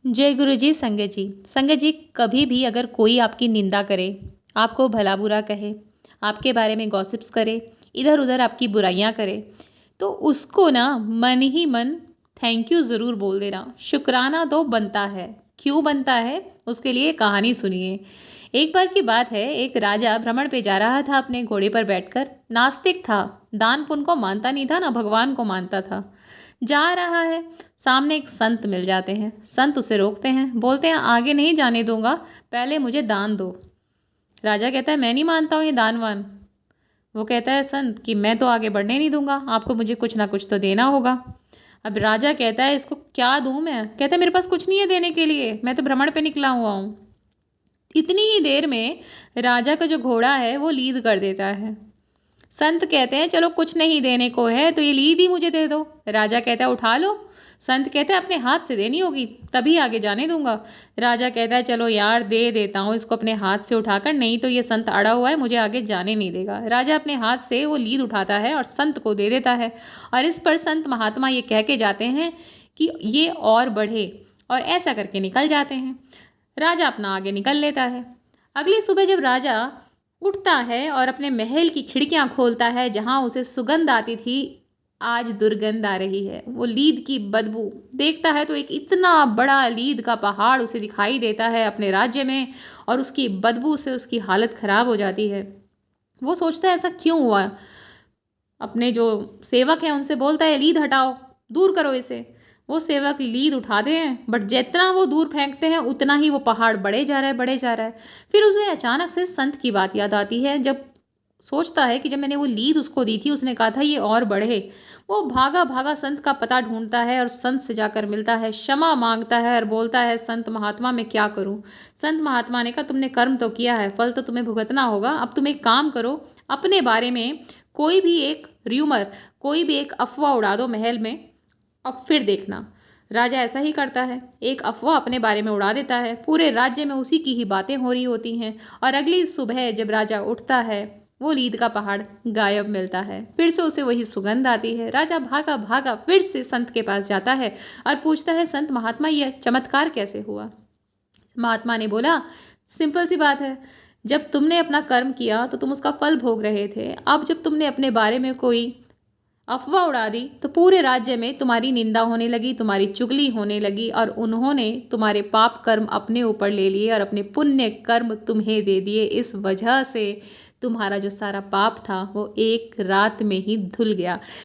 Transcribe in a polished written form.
जय गुरु जी। संगत जी, संगत जी, कभी भी अगर कोई आपकी निंदा करे, आपको भला बुरा कहे, आपके बारे में गॉसिप्स करे, इधर उधर आपकी बुराइयां करे, तो उसको ना मन ही मन थैंक यू ज़रूर बोल देना। शुक्राना तो बनता है। क्यों बनता है, उसके लिए कहानी सुनिए। एक बार की बात है, एक राजा भ्रमण पे जा रहा था अपने घोड़े पर बैठकर। नास्तिक था, दान पुण्य को मानता नहीं था, ना भगवान को मानता था। जा रहा है, सामने एक संत मिल जाते हैं। संत उसे रोकते हैं, बोलते हैं आगे नहीं जाने दूंगा, पहले मुझे दान दो। राजा कहता है मैं नहीं मानता हूँ ये दान वान। वो कहता है संत कि मैं तो आगे बढ़ने नहीं दूंगा, आपको मुझे कुछ ना कुछ तो देना होगा। अब राजा कहता है इसको क्या दूं मैं। कहता है मेरे पास कुछ नहीं है देने के लिए, मैं तो भ्रमण पे निकला हुआ हूँ। इतनी ही देर में राजा का जो घोड़ा है वो लीद कर देता है। संत कहते हैं चलो कुछ नहीं देने को है तो ये लीद ही मुझे दे दो। राजा कहता है उठा लो। संत कहते हैं अपने हाथ से देनी होगी तभी आगे जाने दूंगा। राजा कहता है चलो यार दे देता हूँ इसको अपने हाथ से उठाकर, नहीं तो ये संत अड़ा हुआ है, मुझे आगे जाने नहीं देगा। राजा अपने हाथ से वो लीद उठाता है और संत को दे देता है। और इस पर संत महात्मा ये कह के जाते हैं कि ये और बढ़े, और ऐसा करके निकल जाते हैं। राजा अपना आगे निकल लेता है। अगली सुबह जब राजा उठता है और अपने महल की खिड़कियां खोलता है, जहां उसे सुगंध आती थी आज दुर्गंध आ रही है, वो लीद की बदबू। देखता है तो एक इतना बड़ा लीद का पहाड़ उसे दिखाई देता है अपने राज्य में, और उसकी बदबू से उसकी हालत खराब हो जाती है। वो सोचता है ऐसा क्यों हुआ। अपने जो सेवक हैं उनसे बोलता है लीद हटाओ, दूर करो इसे। वो सेवक लीद उठाते हैं, बट जितना वो दूर फेंकते हैं उतना ही वो पहाड़ बढ़े जा रहा है, बढ़े जा रहा है। फिर उसे अचानक से संत की बात याद आती है। जब सोचता है कि जब मैंने वो लीद उसको दी थी उसने कहा था ये और बढ़े। वो भागा भागा संत का पता ढूंढता है और संत से जाकर मिलता है, क्षमा मांगता है और बोलता है संत महात्मा मैं क्या करूं। संत महात्मा ने कहा तुमने कर्म तो किया है, फल तो तुम्हें भुगतना होगा। अब तुम एक काम करो, अपने बारे में कोई भी एक र्यूमर, कोई भी एक अफवाह उड़ा दो महल में, अब फिर देखना। राजा ऐसा ही करता है, एक अफवाह अपने बारे में उड़ा देता है। पूरे राज्य में उसी की ही बातें हो रही होती हैं। और अगली सुबह जब राजा उठता है, वो लीद का पहाड़ गायब मिलता है। फिर से उसे वही सुगंध आती है। राजा भागा भागा फिर से संत के पास जाता है और पूछता है संत महात्मा ये चमत्कार कैसे हुआ। महात्मा ने बोला सिंपल सी बात है, जब तुमने अपना कर्म किया तो तुम उसका फल भोग रहे थे। अब जब तुमने अपने बारे में कोई अफवाह उड़ा दी तो पूरे राज्य में तुम्हारी निंदा होने लगी, तुम्हारी चुगली होने लगी, और उन्होंने तुम्हारे पाप कर्म अपने ऊपर ले लिए और अपने पुण्य कर्म तुम्हें दे दिए। इस वजह से तुम्हारा जो सारा पाप था वो एक रात में ही धुल गया।